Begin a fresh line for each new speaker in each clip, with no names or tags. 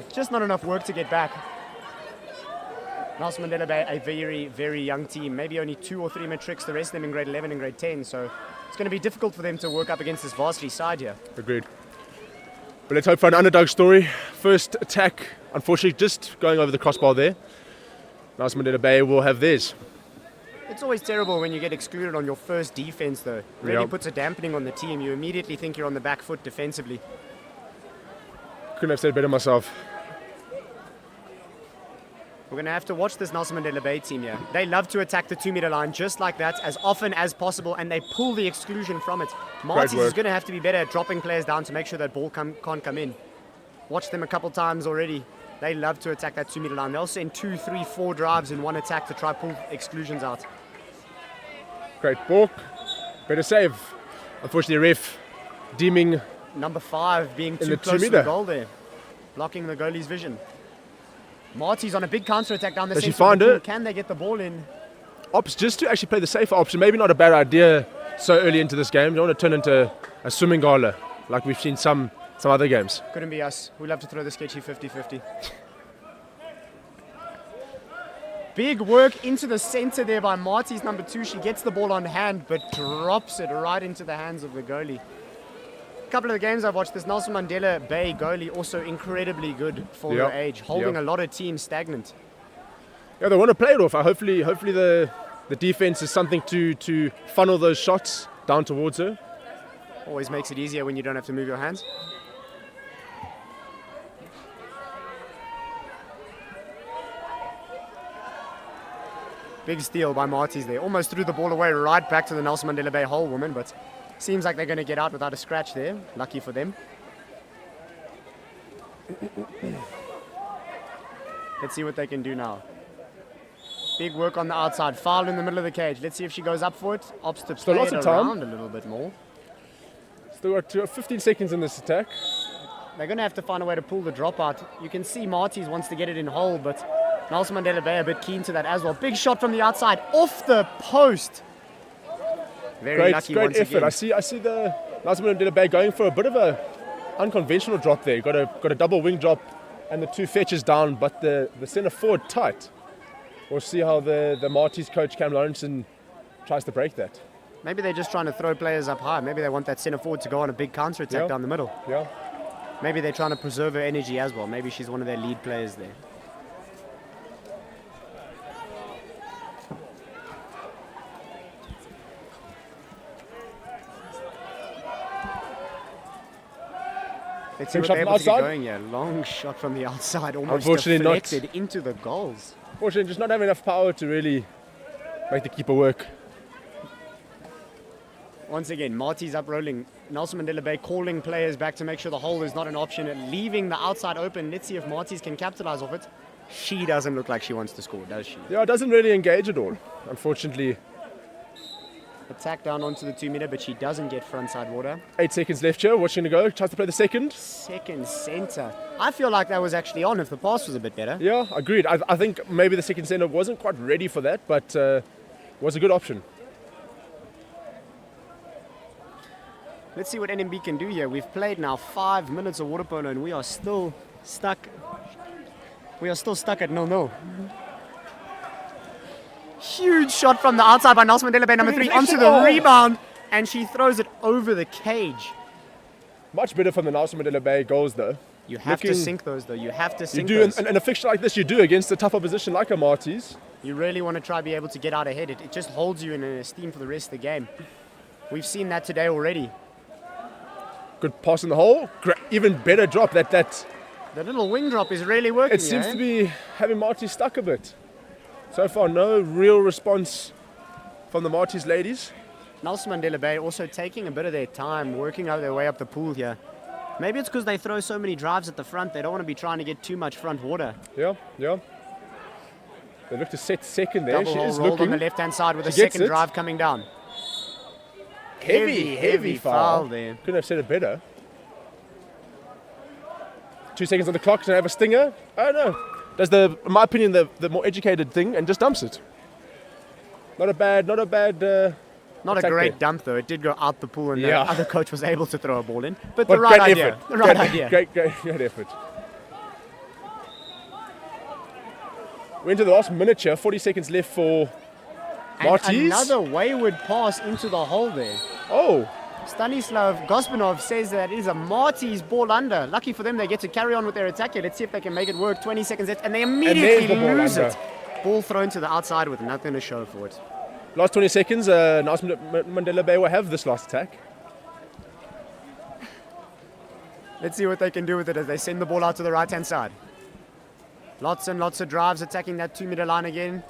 well, just not enough work to get back. Nelson Mandela Bay, a very, very young team. Maybe only 2 or 3 matrics, the rest of them in grade 11 and grade 10. So it's going to be difficult for them to work up against this varsity side here.
Agreed. But let's hope for an underdog story. First attack, unfortunately, just going over the crossbar there. Nelson Mandela Bay will have theirs.
It's always terrible when you get excluded on your first defense, though. Really puts a dampening on the team. You immediately think you're on the back foot defensively.
Couldn't have said it better myself.
We're going to have to watch this Nelson Mandela Bay team here. They love to attack the 2-meter line just like that as often as possible, and they pull the exclusion from it. Marties is going to have to be better at dropping players down to make sure that ball can't come in. Watched them a couple times already. They love to attack that 2-meter line. They'll send 2, 3, 4 drives in one attack to try pull exclusions out.
Great balk. Better save. Unfortunately, ref deeming
number 5 being too close to the goal there, blocking the goalie's vision. Marty's on a big counter-attack down the
Does
center.
she find it?
Can they get the ball in?
Ops just to actually play the safer option. Maybe not a bad idea so early into this game. Don't want to turn into a swimming gala like we've seen some other games.
Couldn't be us. We love to throw the sketchy 50-50. Big work into the center there by Marty's number 2. She gets the ball on hand but drops it right into the hands of the goalie. A couple of the games I've watched, this Nelson Mandela Bay goalie also incredibly good for her age, holding a lot of teams stagnant.
Yeah, they want to play it off. Hopefully the defense is something to funnel those shots down towards her.
Always makes it easier when you don't have to move your hands. Big steal by Marties there. Almost threw the ball away right back to the Nelson Mandela Bay hole woman, but seems like they're going to get out without a scratch there. Lucky for them. Let's see what they can do now. Big work on the outside. Foul in the middle of the cage. Let's see if she goes up for it. Opts to play it around a little bit more.
Still got 15 seconds in this attack.
They're going to have to find a way to pull the drop out. You can see Marties wants to get it in hole, but Nelson Mandela Bay a bit keen to that as well. Big shot from the outside. Off the post. Very lucky
great
once
effort.
again.
I see the Nelson Mandela Bay going for a bit of a unconventional drop there. Got a double wing drop and the 2 fetches down, but the centre forward tight. We'll see how the Marties coach Cam Lawrenson tries to break that.
Maybe they're just trying to throw players up high. Maybe they want that centre forward to go on a big counter attack down the middle.
Yeah.
Maybe they're trying to preserve her energy as well. Maybe she's one of their lead players there. Let's see what they're able to get going here. Long shot from the outside, almost deflected into the goals.
Unfortunately, just not having enough power to really make the keeper work.
Once again, Marty's up rolling. Nelson Mandela Bay calling players back to make sure the hole is not an option and leaving the outside open. Let's see if Marty's can capitalize off it. She doesn't look like she wants to score, does she?
Yeah, it doesn't really engage at all, unfortunately.
Attack down onto the 2-meter, but she doesn't get frontside water.
8 seconds left here. Watching to go. Tries to play the second.
Second centre. I feel like that was actually on if the pass was a bit better.
Yeah, agreed. I think maybe the second centre wasn't quite ready for that, but was a good option.
Let's see what NMB can do here. We've played now 5 minutes of water polo and we are still stuck. We are still stuck at 0-0. Huge shot from the outside by Nelson Mandela Bay, number 3, onto the rebound, and she throws it over the cage.
Much better from the Nelson Mandela Bay goals, though.
You have to sink those, though. You have to sink those.
You do, in a fixture like this, you do against a tough opposition like a Marties.
You really want to try to be able to get out ahead. It just holds you in esteem for the rest of the game. We've seen that today already.
Good pass in the hole. Even better drop. The
little wing drop is really working.
It seems to be having Marties stuck a bit. So far, no real response from the Marties ladies.
Nelson Mandela Bay also taking a bit of their time, working out their way up the pool here. Maybe it's because they throw so many drives at the front, they don't want to be trying to get too much front water.
Yeah. They look to set second there.
Double
She
hole
is
rolled
looking.
on the left-hand side with a second drive coming down. Heavy foul there.
Couldn't have said it better. 2 seconds on the clock. Can I have a stinger? Oh no. Does in my opinion, the more educated thing and just dumps it. Not a
great dump though. It did go out the pool and the other coach was able to throw a ball in. But
the
right
great
idea.
Effort.
The right idea.
Great effort. We're into the last minute here. 40 seconds left for Marties.
And another wayward pass into the hole there.
Oh,
Stanislav Gospinov says that it is a Marties ball under. Lucky for them, they get to carry on with their attack here. Let's see if they can make it work. 20 seconds left, and they immediately lose it. Ball thrown to the outside with nothing to show for it.
Last 20 seconds, Mandela Bay will have this last attack.
Let's see what they can do with it as they send the ball out to the right-hand side. Lots and lots of drives attacking that 2-meter line again.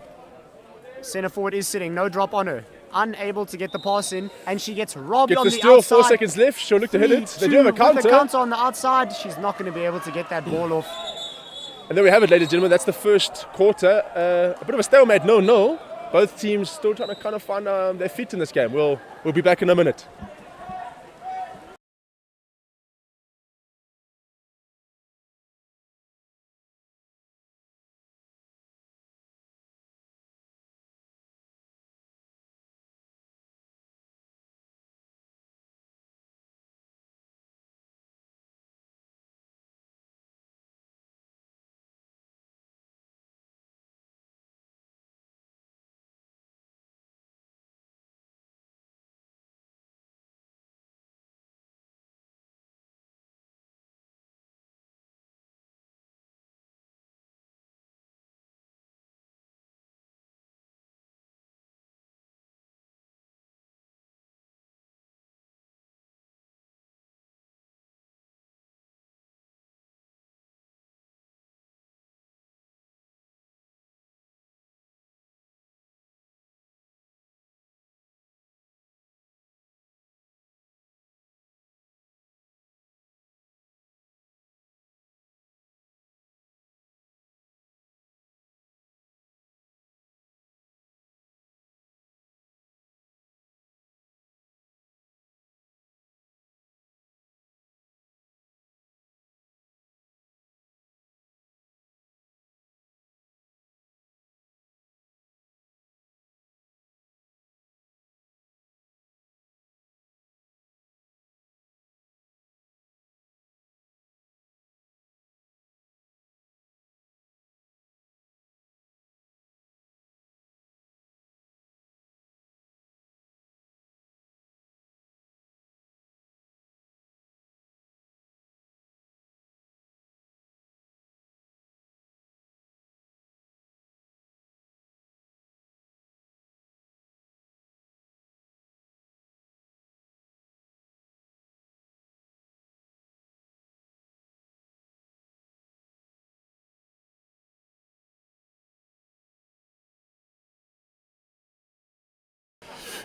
Centre forward is sitting, no drop on her. Unable to get the pass in, and she gets robbed on the
steal,
outside.
4 seconds left, she'll look to hit it. They do have a counter.
With the counter on the outside, she's not going to be able to get that ball off.
And there we have it, ladies and gentlemen. That's the first quarter. A bit of a stalemate, no. Both teams still trying to kind of find their feet in this game. We'll be back in a minute.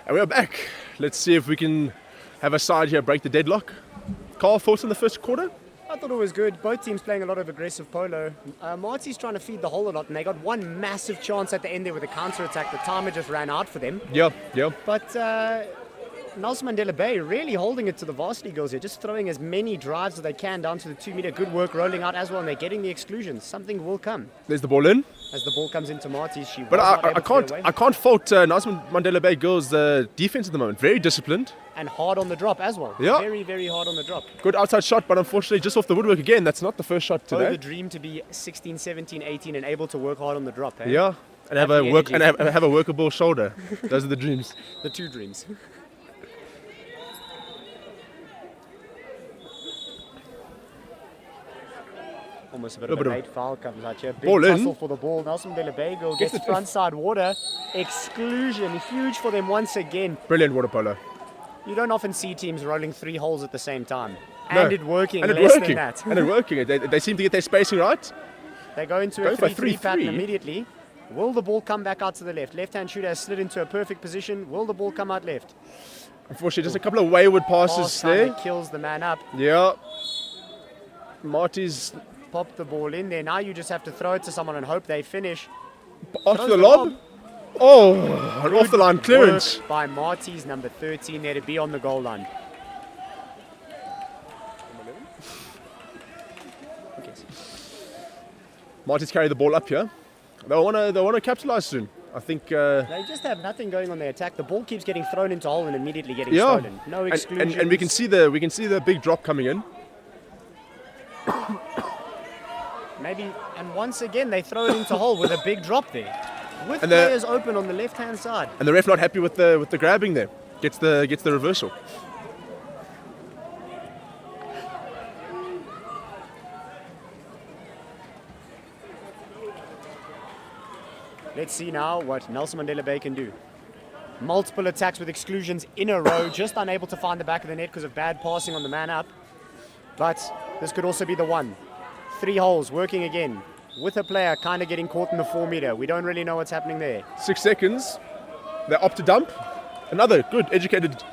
And we're back. Let's see if we can have a side here break the deadlock. Carl, thoughts in the first quarter?
I thought it was good. Both teams playing a lot of aggressive polo. Marty's trying to feed the hole a lot, and they got one massive chance at the end there with a counter-attack. The timer just ran out for them.
Yeah.
But Nelson Mandela Bay really holding it to the varsity girls here, just throwing as many drives as they can down to the 2-meter. Good work rolling out as well, and they're getting the exclusions. Something will come.
There's the ball in.
As the ball comes into Marty's,
But I can't fault Nelson Mandela Bay girls' defense at the moment. Very disciplined.
And hard on the drop as well.
Yeah.
Very, very hard on the drop.
Good outside shot, but unfortunately just off the woodwork again. That's not the first shot today.
The dream to be 16, 17, 18 and able to work hard on the drop. Eh?
Yeah. And have a workable shoulder. Those are the dreams.
The two dreams. Almost a bit of a late foul comes out here. Big tussle for the ball. Nelson Mandela Bay girl gets front side water. Exclusion. Huge for them once again.
Brilliant water polo.
You don't often see teams rolling 3 holes at the same time.
No.
And it working than that.
And it working. They seem to get their spacing right.
They go into a 3-3 pattern immediately. Will the ball come back out to the left? Left-hand shooter has slid into a perfect position. Will the ball come out left?
Unfortunately, just a couple of wayward passes there.
Kills the man up.
Yeah. Marty's
popped the ball in there. Now you just have to throw it to someone and hope they finish.
After the lob. Oh, an off the line clearance.
By Marty's number 13 there to be on the goal line.
Marty's carry the ball up here. They want to capitalize soon. I think
they just have nothing going on their attack. The ball keeps getting thrown into hole and immediately getting stolen. No exclusions.
And we can see the big drop coming in.
Maybe, and once again, they throw it into hole with a big drop there. With
And
players open on the left-hand side.
And the ref not happy with the grabbing there. Gets the reversal.
Let's see now what Nelson Mandela Bay can do. Multiple attacks with exclusions in a row, just unable to find the back of the net because of bad passing on the man up. But this could also be the one. 3 holes, working again. With a player kind of getting caught in the 4 meter. We don't really know what's happening there.
6 seconds. They opt to dump. Another good, educated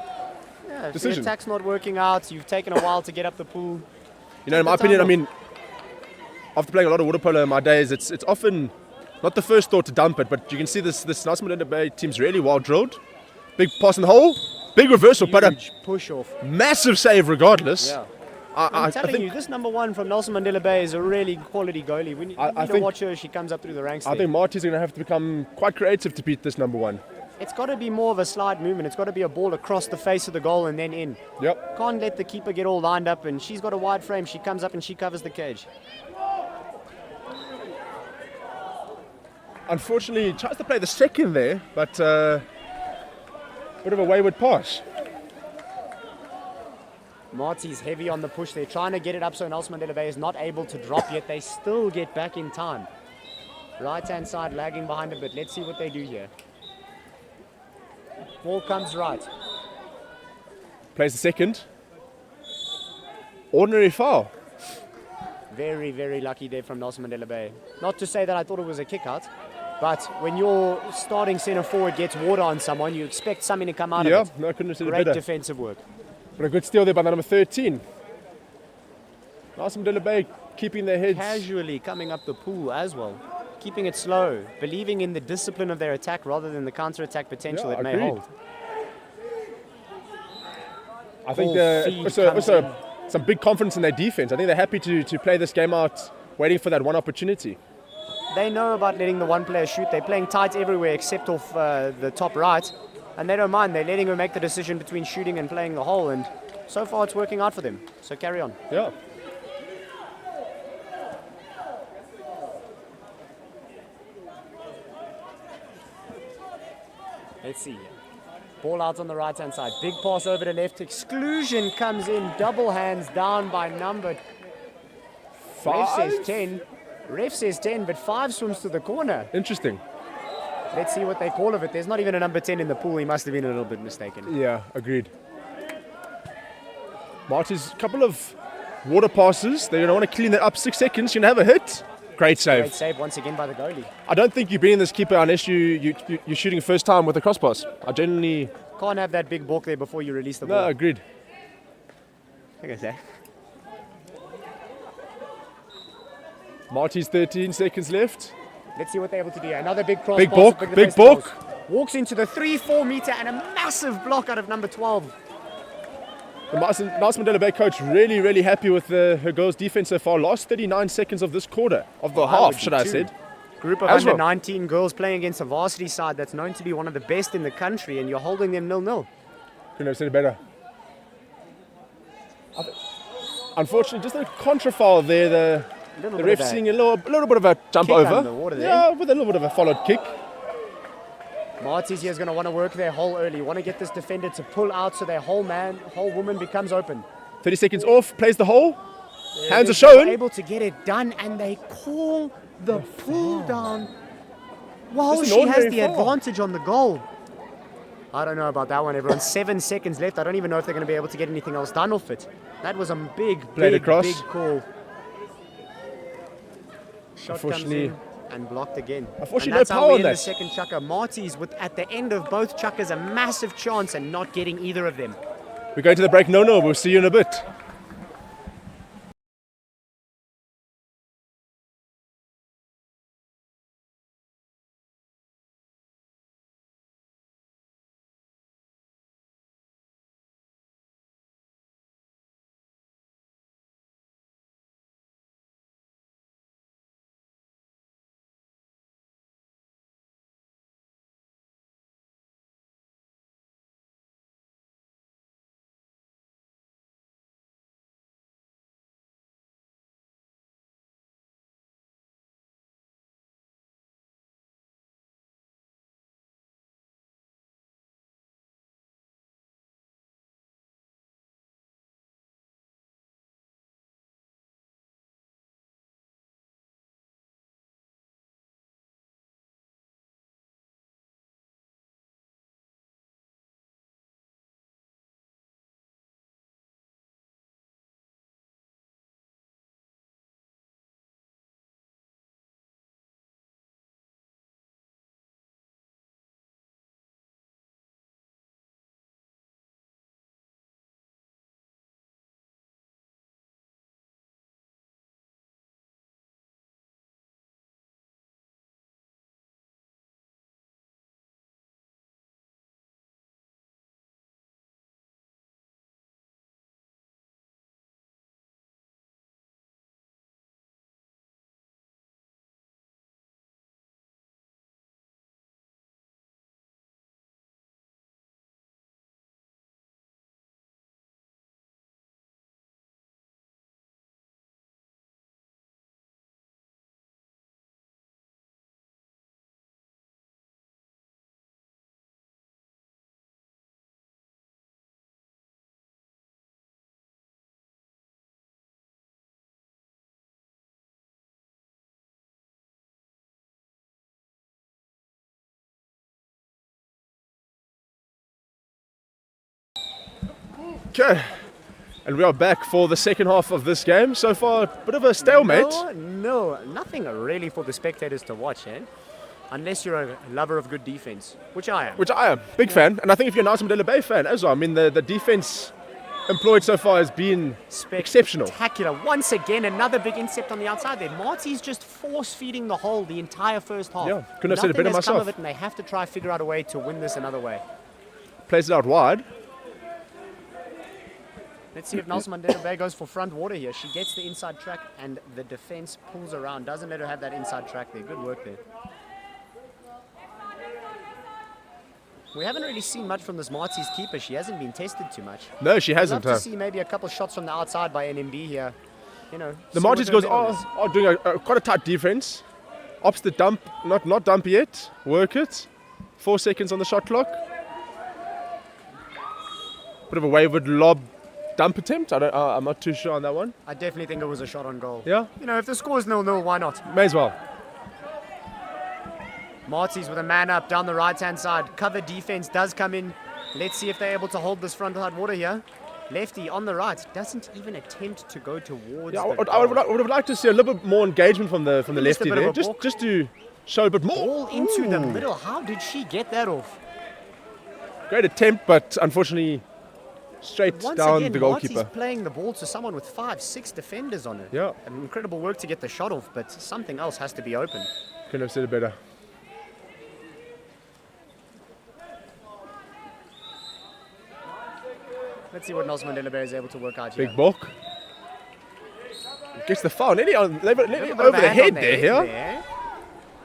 decision.
The attack's not working out. You've taken a while to get up the pool.
You know, in my opinion, I mean, after playing a lot of water polo in my days, it's often not the first thought to dump it, but you can see this Nelson Mandela Bay team's really well drilled. Big pass in the hole, big reversal, but a
push off.
Massive save regardless.
Yeah. I'm telling you, this number 1 from Nelson Mandela Bay is a really quality goalie. We need to watch her as she comes up through the ranks.
I think Marty's going to have to become quite creative to beat this number 1.
It's got to be more of a slide movement. It's got to be a ball across the face of the goal and then in.
Yep.
Can't let the keeper get all lined up, and she's got a wide frame. She comes up and she covers the cage.
Unfortunately, tries to play the second there, but bit of a wayward pass.
Marty's heavy on the push. They're trying to get it up so Nelson Mandela Bay is not able to drop yet. They still get back in time. Right-hand side lagging behind a bit. Let's see what they do here. Ball comes right.
Plays the second. Ordinary foul.
Very, very lucky there from Nelson Mandela Bay. Not to say that I thought it was a kick out, but when your starting centre forward gets water on someone, you expect something to come out of it.
Yeah, no, I couldn't have said it
Great
better.
defensive work.
But a good steal there by the number 13. Nelson Mandela Bay keeping their heads.
Casually coming up the pool as well. Keeping it slow, believing in the discipline of their attack rather than the counter-attack potential it may hold.
I think also some big confidence in their defense. I think they're happy to play this game out, waiting for that one opportunity.
They know about letting the one player shoot. They're playing tight everywhere except off the top right, and they don't mind. They're letting her make the decision between shooting and playing the hole, and so far it's working out for them. So carry on.
Yeah.
Let's see. Ball out on the right-hand side. Big pass over to left. Exclusion comes in. Double hands down by number 5. Ref says 10. Ref says 10, but 5 swims to the corner.
Interesting.
Let's see what they call of it. There's not even a number 10 in the pool. He must have been a little bit mistaken.
Yeah, agreed. Marty's couple of water passes. They don't want to clean that up. 6 seconds. You can have a hit. Great save.
Great save once again by the goalie.
I don't think you're beating this keeper unless you're shooting first time with a cross pass. I generally
can't have that big balk there before you release the ball.
No, agreed.
Okay, sir.
Marty's 13 seconds left.
Let's see what they're able to do. Another big cross
big
pass.
Big balk.
Walks into the 3-4 meter and a massive block out of number 12.
The Nelson Mandela Bay coach really happy with her girls' defense so far. Last 39 seconds of this quarter, of the half, should I say.
Group of under 19 girls playing against a varsity side that's known to be one of the best in the country, and you're holding them 0-0.
Couldn't have said it better. Unfortunately, just a contra foul there. The ref seeing a little bit of a jump over. Yeah, with a little bit of a followed kick.
Marty's here is going to want to work their hole early. Want to get this defender to pull out so their whole woman becomes open.
30 seconds off, plays the hole. Hands are shown.
Able to get it done, and they call the pull down. Well, she has the advantage on the goal. I don't know about that one, everyone. 7 seconds left. I don't even know if they're going to be able to get anything else done off it. That was a big call. Shot comes in and blocked again.
Unfortunately, no power on that.
The second chucker. Marty's at the end of both chuckers a massive chance and not getting either of them.
We're going to the break. No. We'll see you in a bit. Okay. And we are back for the second half of this game. So far, a bit of a stalemate.
No, nothing really for the spectators to watch, eh? Unless you're a lover of good defense, which I am.
Big fan. And I think if you're a Nelson Mandela Bay fan as well, I mean, the defense employed so far has been exceptional.
Spectacular. Once again, another big intercept on the outside there. Marty's just force-feeding the hole the entire first half.
Yeah, couldn't have said it better myself.
Nothing has come of it, and they have to try figure out a way to win this another way.
Plays it out wide.
Let's see if Nelson Mandela Bay goes for front water here. She gets the inside track, and the defense pulls around. Doesn't let her have that inside track there. Good work there. We haven't really seen much from this Marty's keeper. She hasn't been tested too much.
No, she hasn't.
I'd love to see maybe a couple shots from the outside by NMB here. You know,
the Marty's girls are doing quite a tight defense. Ops the dump, not dump yet. Work it. 4 seconds on the shot clock. Bit of a wayward lob dump attempt. I'm not too sure on that one.
I definitely think it was a shot on goal.
Yeah.
You know, if the score is 0-0, why not?
May as well.
Marty's with a man up down the right-hand side. Cover defense does come in. Let's see if they're able to hold this front side water here. Lefty on the right doesn't even attempt to go towards.
Yeah, I would have liked to see a little bit more engagement from the lefty there, just to show a bit more.
Ball into the middle. How did she get that off?
Great attempt, but unfortunately straight down the goalkeeper.
Marty's playing the ball to someone with 5-6 defenders on it.
Yeah.
Incredible work to get the shot off, but something else has to be open.
Couldn't have said it better.
Let's see what Nelson Mandela Bay is able to work out here.
Big bulk. Gets the foul. Nearly over the head there. Here.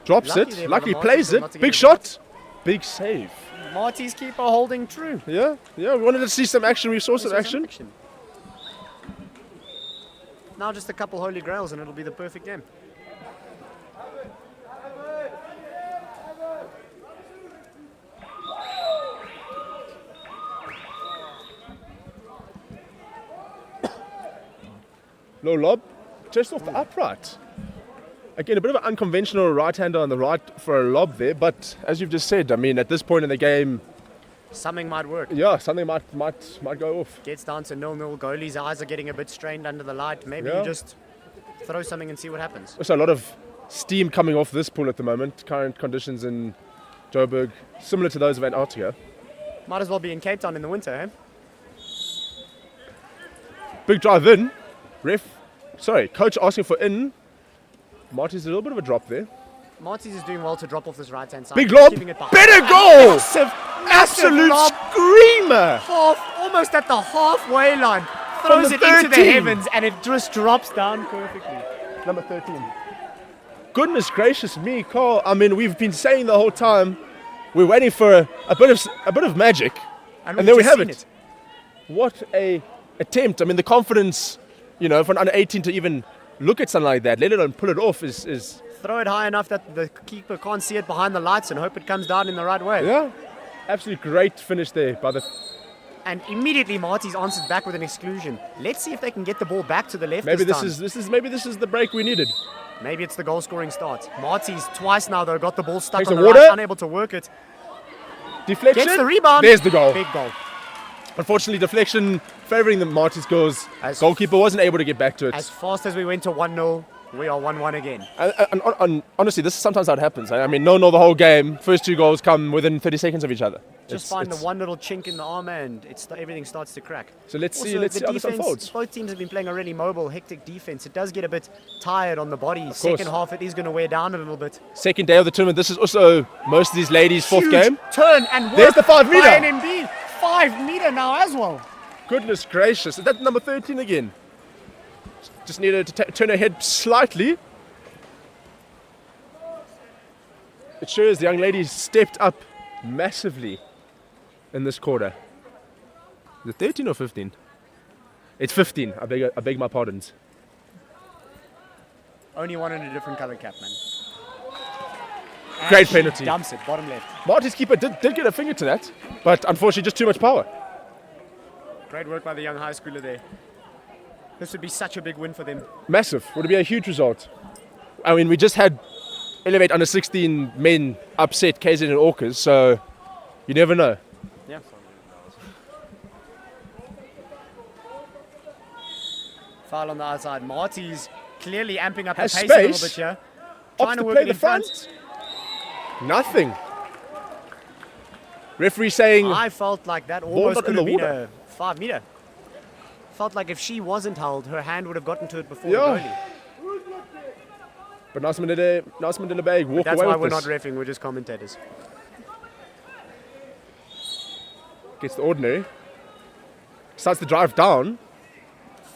Drops it. Lucky plays it. Big shot. Big save.
Marty's keeper holding true.
Yeah. We wanted to see some action. We saw some action.
Now just a couple holy grails and it'll be the perfect game.
Low lob, just off the upright. Again, a bit of an unconventional right-hander on the right for a lob there, but as you've just said, I mean, at this point in the game,
something might work.
Yeah, something might go off.
Gets down to 0-0. Goalie's eyes are getting a bit strained under the light. Maybe you just throw something and see what happens.
Also, a lot of steam coming off this pool at the moment. Current conditions in Joburg, similar to those of Antarctica.
Might as well be in Cape Town in the winter, eh?
Big drive in. Coach asking for in. Marty's a little bit of a drop there.
Marty's is doing well to drop off this right-hand side.
Big lob, better goal! Absolute
lob.
Screamer!
Almost at the halfway line. Throws it into the heavens and it just drops down perfectly.
Number 13. Goodness gracious me, Carl. I mean, we've been saying the whole time, we're waiting for a bit of magic. And there we have it. What a attempt. I mean, the confidence, you know, for an under 18 to even look at something like that, let alone pull it off, is
throw it high enough that the keeper can't see it behind the lights and hope it comes down in the right way.
Yeah, absolutely great finish there by the.
And immediately Marty's answers back with an exclusion. Let's see if they can get the ball back to the left.
Maybe
this
is the break we needed.
Maybe it's the goal scoring start. Marty's twice now though got the ball stuck
Takes
on the
water.
right, unable to work it.
Deflection.
Gets the rebound.
There's the goal.
Big goal.
Unfortunately, deflection favouring the Marty's goals. Goalkeeper wasn't able to get back to it.
As fast as we went to 1-0, we are 1-1 again.
And honestly, this is sometimes how it happens. I mean, 0-0 the whole game. First two goals come within 30 seconds of each other.
Just find the one little chink in the armour and everything starts to crack.
So let's see how this unfolds.
Both teams have been playing a really mobile, hectic defense. It does get a bit tired on the body. Second half, it is going to wear down a little bit.
Second day of the tournament. This is also most of these ladies' fourth game.
Turn and work.
There's the 5 metre.
NMB. 5 metre now as well.
Goodness gracious. Is that number 13 again? Just needed to turn her head slightly. It shows the young lady stepped up massively in this quarter. Is it 13 or 15? It's 15. I beg my pardons.
Only one in a different colour cap, man.
Great penalty.
Dumps it, bottom left.
Marty's keeper did get a finger to that, but unfortunately just too much power.
Great work by the young high schooler there. This would be such a big win for them.
Massive. Would be a huge result. I mean, we just had Elevate under 16 men upset KZ and Orcas, so you never know.
Yeah. Foul on the outside. Marty's clearly amping up the
Has
pace a little
space.
bit here.
Opts
Trying
to
to work
play
it
the
in front.
Nothing. Referee saying
I felt like that almost
not in
could
the
have been
water.
a 5 meter. Felt like if she wasn't held, her hand would have gotten to it before
Yeah.
the goalie.
but Nelson Mandela Bay walk
That's
away
why
with
we're
this.
not reffing, we're just commentators.
Gets the ordinary. Starts to drive down.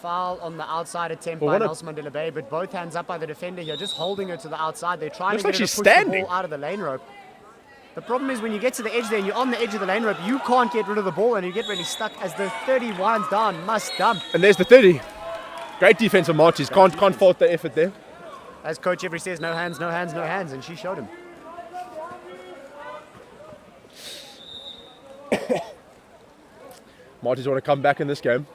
Foul on the outside attempt
Well,
by
what a-
Nelson Mandela Bay, but both hands up by the defender here, just holding her to the outside. They're trying
Looks
to
like
get her
she's
to push
standing.
the ball out of the lane rope. The problem is when you get to the edge there and you're on the edge of the lane rope, you can't get rid of the ball and you get really stuck as the 30 winds down, must dump.
And there's the 30. Great defense from Marty's. Can't fault the effort there.
As Coach Every says, no hands, no hands, no hands, and she showed him.
Marty's want to come back in this game.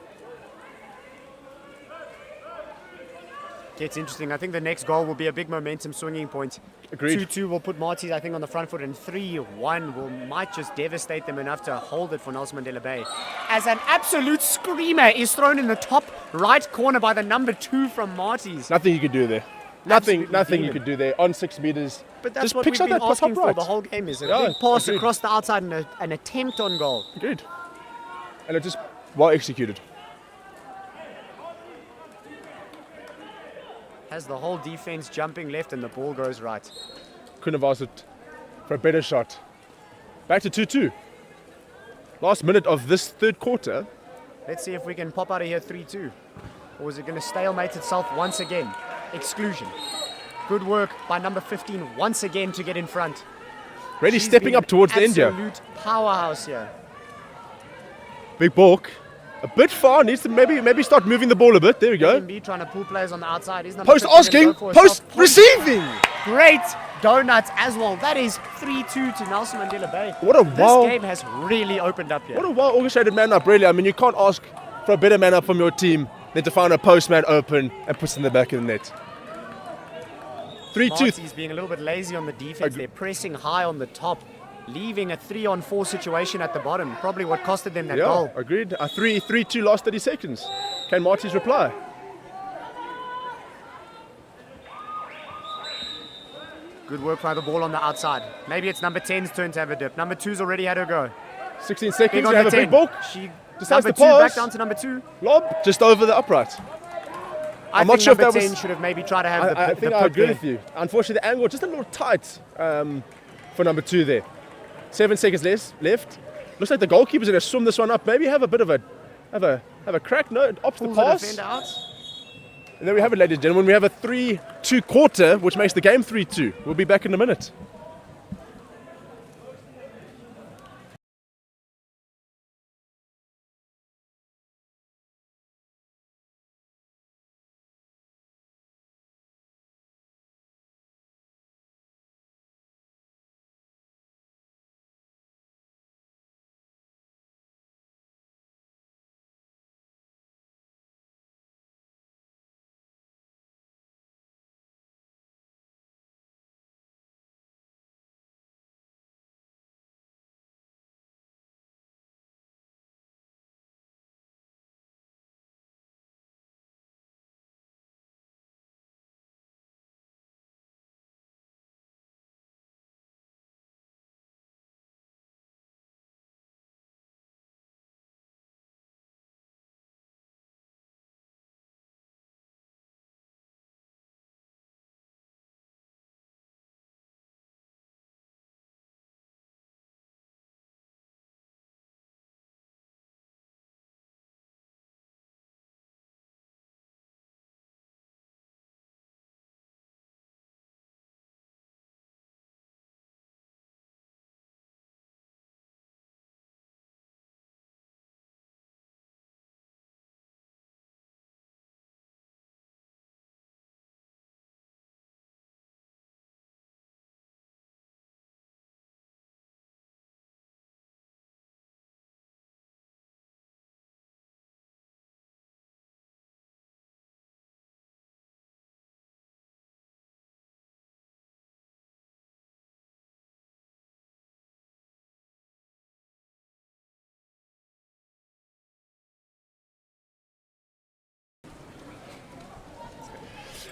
Gets interesting. I think the next goal will be a big momentum swinging point.
Agreed.
2-2 will put Marty's, I think, on the front foot, and 3-1 might just devastate them enough to hold it for Nelson Mandela Bay. As an absolute screamer is thrown in the top right corner by the number 2 from Marty's.
Nothing you could do there. Nothing
Absolutely
you could do there on 6 meters.
But that's
Just
what
pick
we've
shot
been
that
asking
top
for
right.
the whole game, is a
Yeah,
big pass
agreed.
across the outside and an attempt on goal.
Good. And it just well executed.
Has the whole defense jumping left and the ball goes right.
Couldn't have asked it for a better shot. Back to 2-2. Last minute of this third quarter.
Let's see if we can pop out of here 3-2. Or is it going to stalemate itself once again? Exclusion. Good work by number 15 once again to get in front.
Really
She's
stepping
been
up towards the end here.
Absolute powerhouse here.
Big balk. A bit far. Needs to maybe start moving the ball a bit. There we go.
MB trying to pull players on the outside. He's number
Post
15
asking.
gonna go for a
Post
soft
receiving.
Great donuts as well. That is 3-2 to Nelson Mandela Bay.
What a wow.
This game has really opened up here.
What a well orchestrated man up, really. I mean, you can't ask for a better man up from your team than to find a postman open and puts in the back of the net. 3-2.
Marty's being a little bit lazy on the defense. They're pressing high on the top, leaving a 3-on-4 situation at the bottom. Probably what costed them that
Yeah,
goal.
agreed. 3-2 last 30 seconds. Can Marty's reply?
Good work by the ball on the outside. Maybe it's number 10's turn to have a dip. Number 2's already had her go.
16
Big
seconds.
on
You have
the
a
10.
big balk.
She
Decides
number
to
2 back
pass.
down to number 2.
Lob just over the upright.
I'm
not
think
sure if
number
that
10
was-
should have maybe tried to have
I
the
think I
poke
agree
there.
with you. Unfortunately, the angle just a little tight for number 2 there. 7 seconds left. Looks like the goalkeeper's going to swim this one up. Maybe have a bit of have a crack. No, it opts the
Pulls the
pass.
defender out.
And there we have it, ladies and gentlemen. We have a 3-2 quarter, which makes the game 3-2. We'll be back in a minute.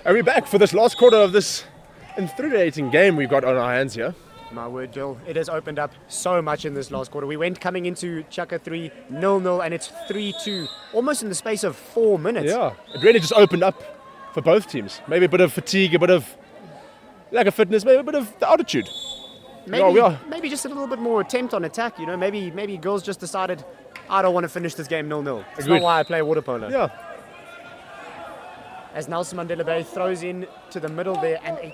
And we're back for this last quarter of this infuriating game we've got on our hands here.
My word, Bill, it has opened up so much in this last quarter. We went coming into Chaka 3, 0-0, and it's 3-2, almost in the space of 4 minutes.
Yeah, it really just opened up for both teams. Maybe a bit of fatigue, a bit of lack of fitness, maybe a bit of the altitude.
Maybe just a little bit more attempt on attack. You know, maybe girls just decided, I don't want to finish this game 0-0. It's not why I play water polo.
Yeah.
As Nelson Mandela Bay throws in to the middle there, and a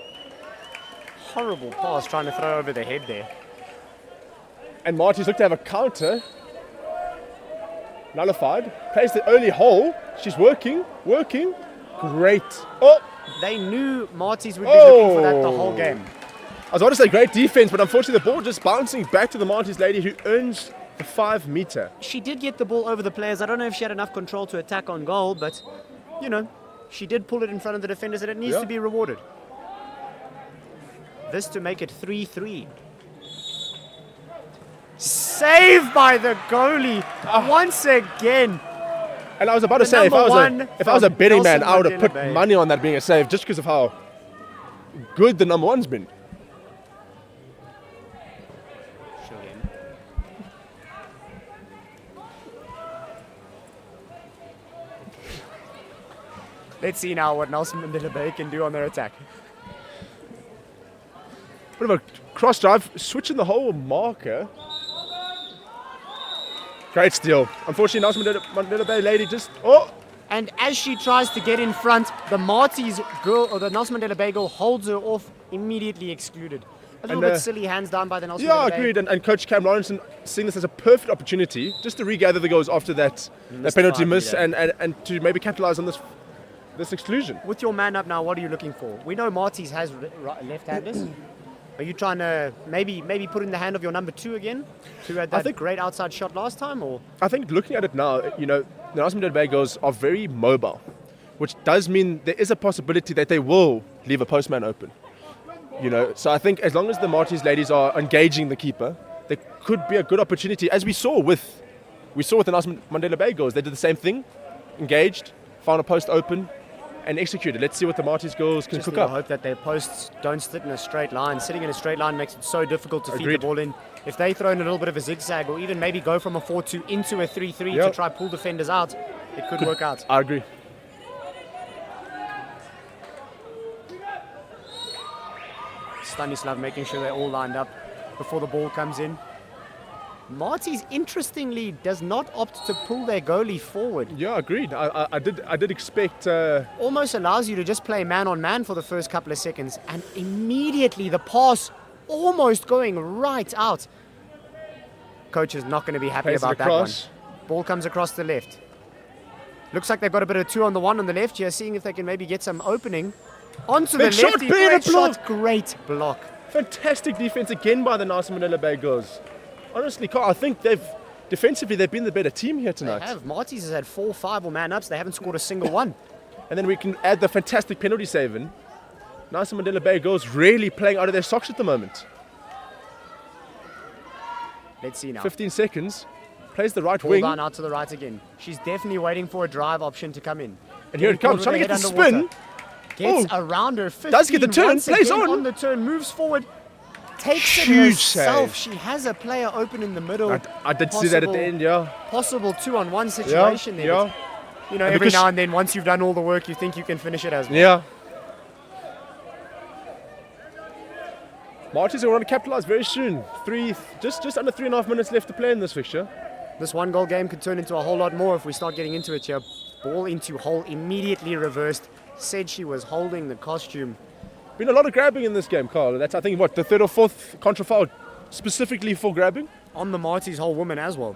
horrible pass trying to throw over the head there.
And Marty's looked to have a counter. Nullified. Plays the early hole. She's working. Great. Oh!
They knew Marty's would be looking for that the whole game.
I was about to say great defense, but unfortunately the ball just bouncing back to the Marty's lady who earns the 5 meter.
She did get the ball over the players. I don't know if she had enough control to attack on goal, but, you know, she did pull it in front of the defenders, and it needs to be rewarded. This to make it 3-3. Saved by the goalie once again.
And I was about to say, if I was a betting man, I would have put money on that being a save just because of how good the number one's been. Let's see now what Nelson Mandela Bay can do on their attack. Bit of a cross drive, switching the whole marker. Great steal. Unfortunately, Nelson Mandela Bay lady just...
And as she tries to get in front, the Marty's girl, or the Nelson Mandela Bay girl, holds her off, immediately excluded. A little bit silly, hands down by the Nelson Mandela Bay.
Yeah, agreed. And Coach Cam Lawrenson seeing this as a perfect opportunity just to regather the goals after that penalty miss and to maybe capitalize on this exclusion.
With your man up now, what are you looking for? We know Marty's has left-handers. Are you trying to maybe put in the hand of your number 2 again? Who had that great outside shot last time? Or
I think looking at it now, you know, the Nelson Mandela Bay girls are very mobile, which does mean there is a possibility that they will leave a postman open. You know, so I think as long as the Marty's ladies are engaging the keeper, there could be a good opportunity, as we saw with the Nelson Mandela Bay girls. They did the same thing, engaged, found a post open, and executed. Let's see what the Marty's girls can cook up.
I hope that their posts don't sit in a straight line. Sitting in a straight line makes it so difficult to feed the ball in. If they throw in a little bit of a zigzag, or even maybe go from a 4-2 into a 3-3 to try pull defenders out, it could work out.
I agree.
Stanislav making sure they're all lined up before the ball comes in. Marty's, interestingly, does not opt to pull their goalie forward.
Yeah, agreed. I did expect...
Almost allows you to just play man-on-man for the first couple of seconds, and immediately the pass almost going right out. Coach is not going to be happy about that one. Ball comes across the left. Looks like they've got a bit of 2 on the 1 on the left here, seeing if they can maybe get some opening. Onto the left, great shot, great block.
Fantastic defense again by the Nelson Mandela Bay girls. Honestly, Carl, I think defensively they've been the better team here tonight.
They have. Marty's has had 4-5 or man-ups. They haven't scored a single one.
And then we can add the fantastic penalty save in. Nelson Mandela Bay girls really playing out of their socks at the moment.
Let's see now.
15 seconds. Plays the right
Ball
wing.
down out to the right again. She's definitely waiting for a drive option to come in.
And here it comes. Trying to get the spin.
Gets around her. 15,
does get the turn. Plays
on the turn. Moves forward. Takes it herself. She has a player open in the middle.
I did see that at the end, yeah.
Possible 2-on-1 situation there.
Yeah.
You know, every now and then, once you've done all the work, you think you can finish it as well.
Yeah. Marty's going to capitalize very soon. Just under 3.5 minutes left to play in this fixture.
This 1-goal game could turn into a whole lot more if we start getting into it here. Ball into hole, immediately reversed. Said she was holding the costume.
Been a lot of grabbing in this game, Carl. That's, I think, the 3rd or 4th contra foul specifically for grabbing.
On the Marty's whole woman as well.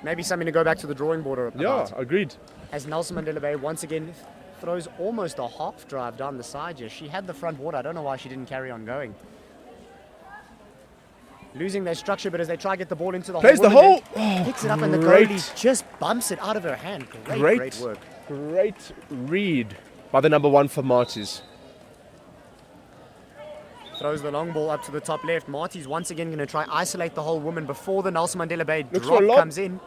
Maybe something to go back to the drawing board about.
Yeah, agreed.
As Nelson Mandela Bay once again throws almost a half drive down the side here. She had the front water. I don't know why she didn't carry on going. Losing their structure, but as they try to get the ball into the hole.
Plays the hole.
Picks it up and the goalie just bumps it out of her hand. Great work.
Great read by the number 1 for Marty's.
Throws the long ball up to the top left. Marty's once again going to try isolate the whole woman before the Nelson Mandela Bay drop comes in.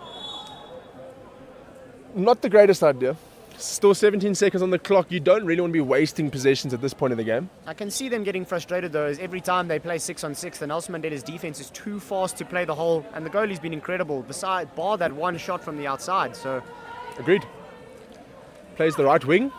Not the greatest idea. Still 17 seconds on the clock. You don't really want to be wasting possessions at this point in the game.
I can see them getting frustrated though, as every time they play 6-on-6, the Nelson Mandela's defense is too fast to play the hole, and the goalie's been incredible, bar that one shot from the outside. So,
agreed. Plays the right wing.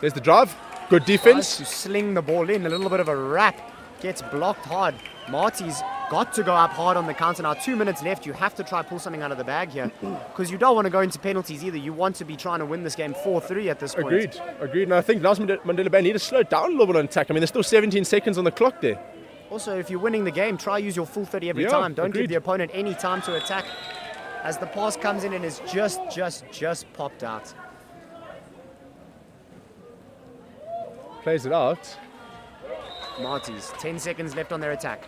There's the drive. Good defense.
To sling the ball in, a little bit of a wrap, gets blocked hard. Marty's got to go up hard on the counter now. 2 minutes left. You have to try pull something out of the bag here, because you don't want to go into penalties either. You want to be trying to win this game 4-3 at this point.
Agreed. And I think Nelson Mandela Bay need to slow down a little bit on attack. I mean, there's still 17 seconds on the clock there.
Also, if you're winning the game, try use your full 30 every time. Don't give the opponent any time to attack, as the pass comes in and is just popped out.
Plays it out.
Marty's 10 seconds left on their attack.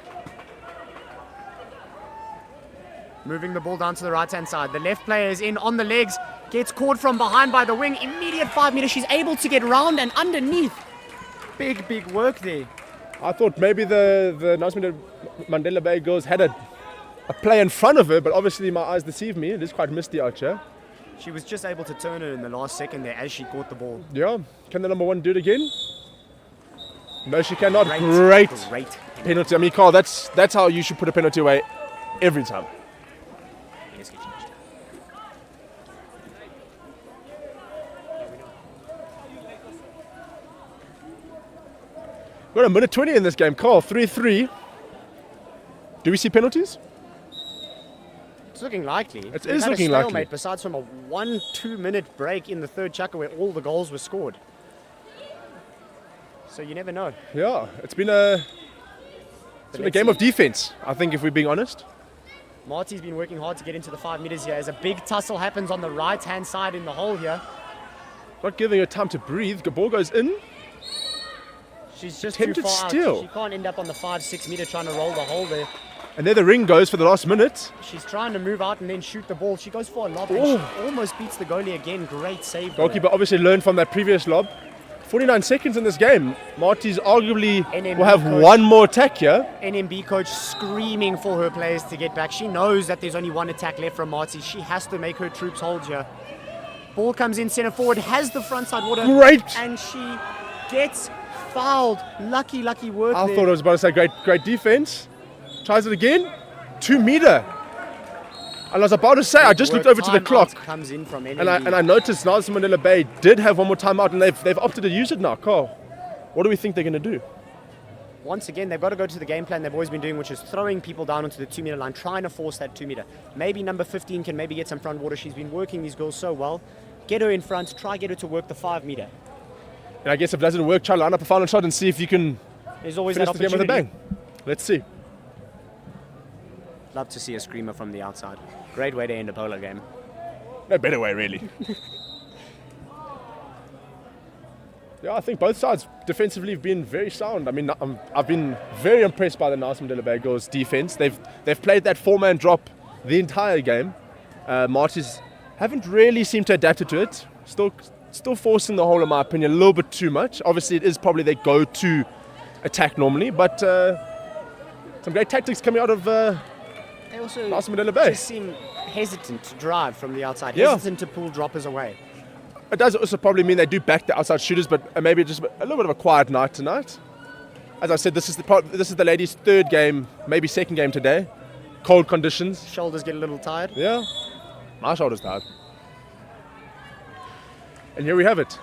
Moving the ball down to the right-hand side. The left player is in on the legs. Gets caught from behind by the wing. Immediate 5 meters. She's able to get round and underneath. Big work there.
I thought maybe the Nelson Mandela Bay girls had a play in front of her, but obviously my eyes deceived me. It is quite misty out here.
She was just able to turn it in the last second there as she caught the ball.
Yeah. Can the number one do it again? No, she cannot. Great penalty. I mean, Carl, that's how you should put a penalty away every time. We've got a minute 20 in this game. Carl, 3-3. Do we see penalties?
It's looking likely.
It is looking likely.
Besides from a 1-2 minute break in the third chukka where all the goals were scored. So you never know.
Yeah, it's been a game of defense, I think, if we're being honest.
Marty's been working hard to get into the 5 meters here as a big tussle happens on the right-hand side in the hole here.
Not giving her time to breathe. The ball goes in.
She's just
Tempted
too far
steal.
out. She can't end up on the 5-6 meter trying to roll the hole there.
And there the ring goes for the last minute.
She's trying to move out and then shoot the ball. She goes for a lob and she almost beats the goalie again. Great save.
Goalkeeper obviously learned from that previous lob. 49 seconds in this game. Marty's arguably will have one more attack here.
NMB coach screaming for her players to get back. She knows that there's only one attack left from Marty. She has to make her troops hold here. Ball comes in center forward, has the front side water.
Great.
And she gets fouled. Lucky work
I
there.
thought I was about to say great defense. Tries it again. 2 meter. And I was about to say, I just looked over to the clock.
Comes in from
and I noticed Nelson Mandela Bay did have one more timeout, and they've opted to use it now. Carl, what do we think they're going to do?
Once again, they've got to go to the game plan they've always been doing, which is throwing people down onto the 2 meter line, trying to force that 2 meter. Maybe number 15 can maybe get some front water. She's been working these girls so well. Get her in front, try get her to work the 5 meter.
And I guess if it doesn't work, try to line up a final shot and see if you can
There's always
finish
that
the game with a
opportunity.
bang. Let's see.
Love to see a screamer from the outside. Great way to end a polo game.
No better way, really. Yeah, I think both sides defensively have been very sound. I mean, I've been very impressed by the Nelson Mandela Bay girls' defense. They've played that 4-man drop the entire game. Marty's haven't really seemed to adapt to it. Still forcing the hole, in my opinion, a little bit too much. Obviously, it is probably their go-to attack normally, but some great tactics coming out of
They also
Nelson Mandela Bay.
just seem hesitant to drive from the outside, hesitant to pull droppers away.
It does also probably mean they do back the outside shooters, but maybe just a little bit of a quiet night tonight. As I said, this is the ladies' third game, maybe second game today. Cold conditions.
Shoulders get a little tired.
Yeah, my shoulder's tired. And here we have it.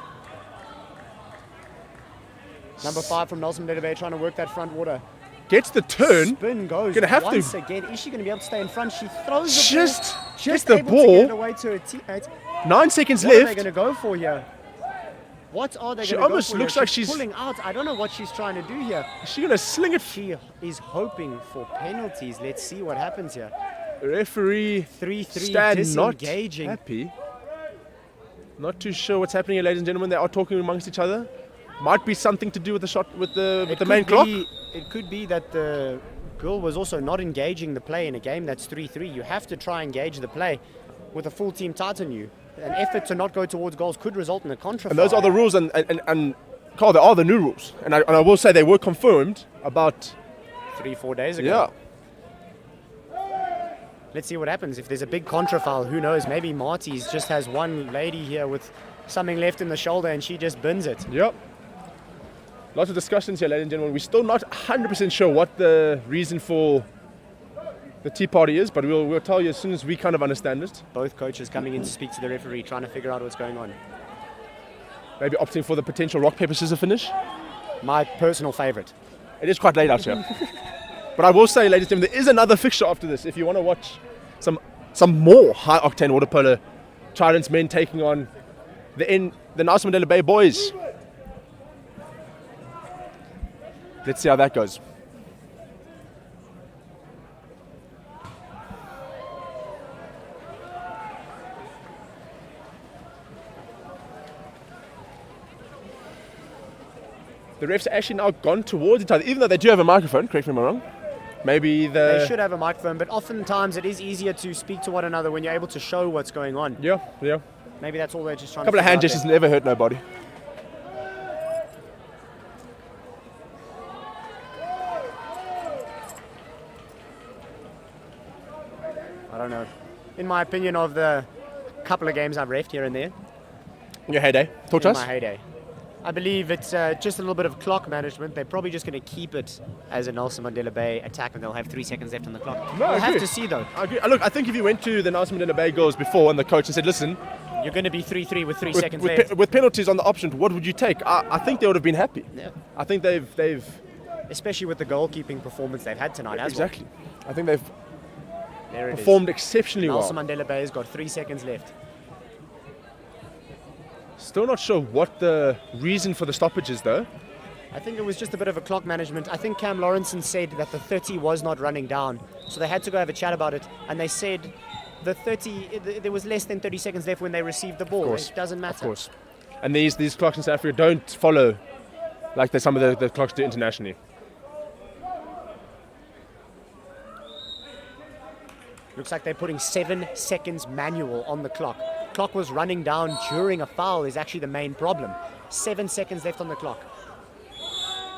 Number 5 from Nelson Mandela Bay trying to work that front water.
Gets the turn.
Spin goes
Gonna have
once
to.
again. Is she going to be able to stay in front? She throws the
Just
ball.
gets the
able to get it
ball.
away to her teammate.
9 seconds
What are they
left.
going to go for here? What are they
She
going to go
almost
for
looks
here?
like she's-
pulling out. I don't know what she's trying to do here.
Is she gonna sling it?
She is hoping for penalties. Let's see what happens here.
Referee
3-3
stand not
disengaging.
happy. Not too sure what's happening here, ladies and gentlemen. They are talking amongst each other. Might be something to do with the shot with the main clock.
It could be that the girl was also not engaging the play in a game that's 3-3. You have to try and engage the play with a full team tight on you. An effort to not go towards goals could result in a contra.
And those are the rules, and Carl, they are the new rules. And I will say they were confirmed about
3-4 days ago.
Yeah.
Let's see what happens. If there's a big contra foul, who knows? Maybe Marty's just has one lady here with something left in the shoulder and she just bins it.
Yep. Lots of discussions here, ladies and gentlemen. We're still not 100% sure what the reason for the tea party is, but we'll tell you as soon as we kind of understand it.
Both coaches coming in to speak to the referee, trying to figure out what's going on.
Maybe opting for the potential rock, paper, scissors finish.
My personal favorite.
It is quite late out here. But I will say, ladies and gentlemen, there is another fixture after this. If you want to watch some more high-octane water polo, Trident's men taking on the Nelson Mandela Bay boys. Let's see how that goes. The refs are actually now gone towards each other, even though they do have a microphone, correct me if I'm wrong. Maybe
they should have a microphone, but oftentimes it is easier to speak to one another when you're able to show what's going on.
Yeah.
Maybe that's all they're just trying to
do. A couple of hand gestures never hurt nobody.
I don't know. In my opinion, of the couple of games I've refed here and there.
Your heyday. Talk to us.
My heyday. I believe it's just a little bit of clock management. They're probably just going to keep it as a Nelson Mandela Bay attack, and they'll have 3 seconds left on the clock.
No,
we'll have to see, though.
I agree. Look, I think if you went to the Nelson Mandela Bay girls before and the coach and said, listen,
you're going to be 3-3 with 3 seconds left.
With penalties on the option, what would you take? I think they would have been happy.
Yeah.
I think they've
especially with the goalkeeping performance they've had tonight as well.
Exactly. I think they've
there it
performed
is.
exceptionally
Nelson
well.
Mandela Bay has got 3 seconds left.
Still not sure what the reason for the stoppage is, though.
I think it was just a bit of a clock management. I think Cam Lawrenson said that the 30 was not running down, so they had to go have a chat about it, and they said the 30, there was less than 30 seconds left when they received the ball. It doesn't matter.
Of course. And these clocks in South Africa don't follow like some of the clocks do internationally.
Looks like they're putting 7 seconds manual on the clock. Clock was running down during a foul is actually the main problem. 7 seconds left on the clock.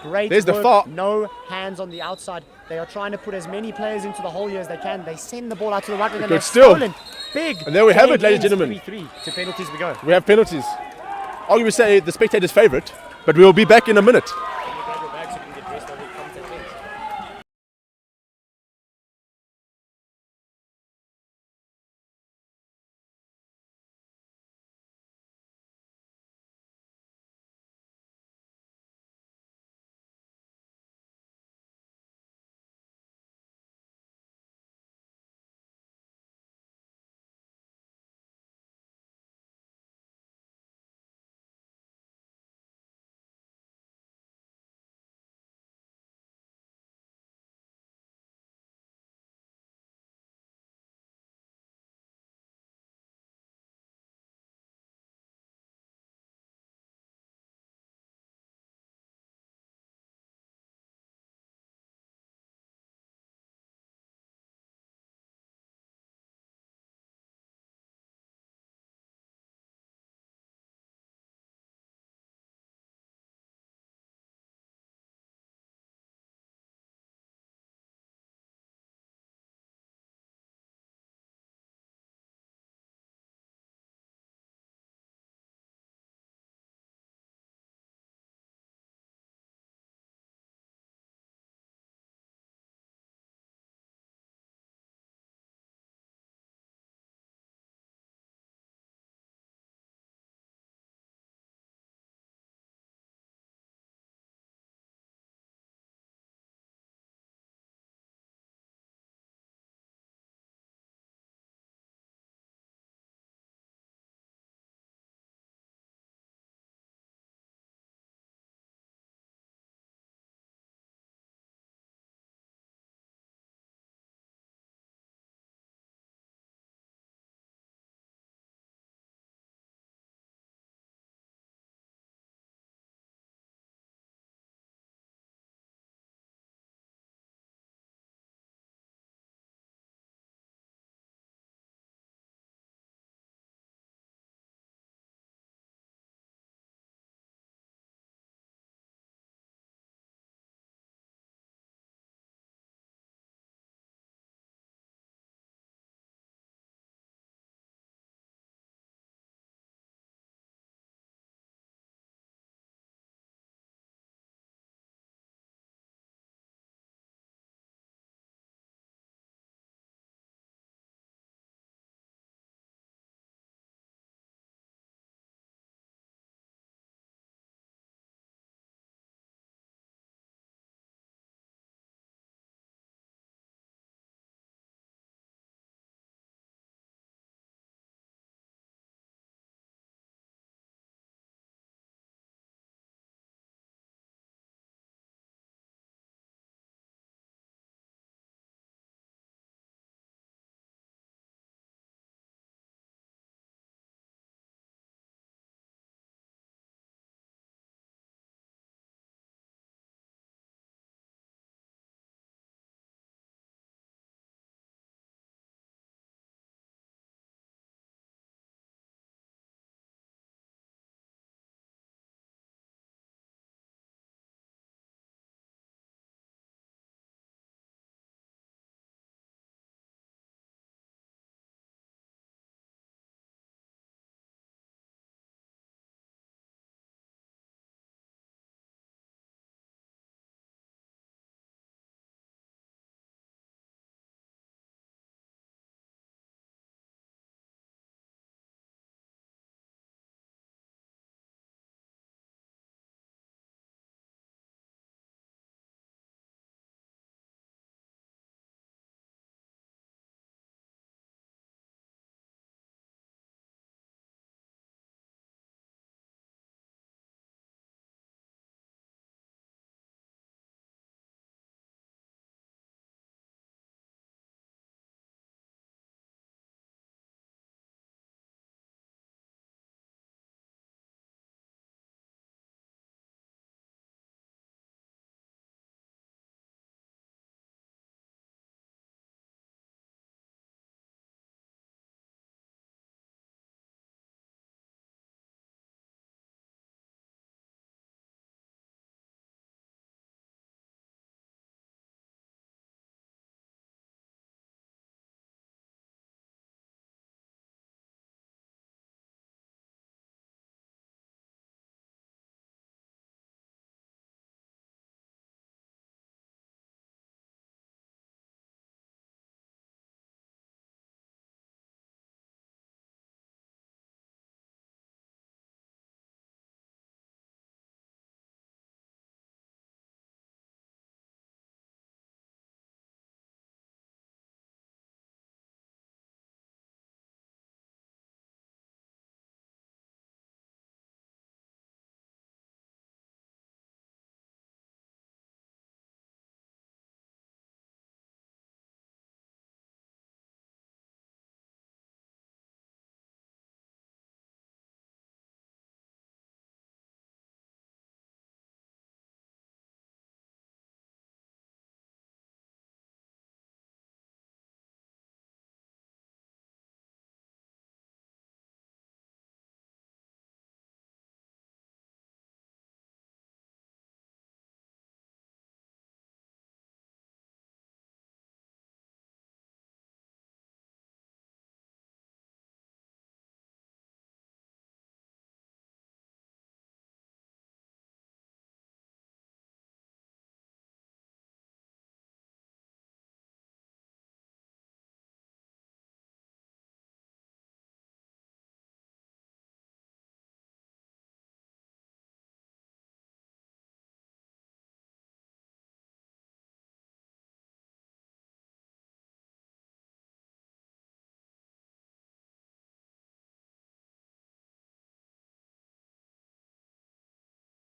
Great
There's
work.
the foul.
No hands on the outside. They are trying to put as many players into the hole here as they can. They send the ball out to the right and then they're stolen. Big.
And there we have it, ladies and gentlemen.
3-3 to penalties we go.
We have penalties. Arguably say the spectators' favourite, but we will be back in a minute.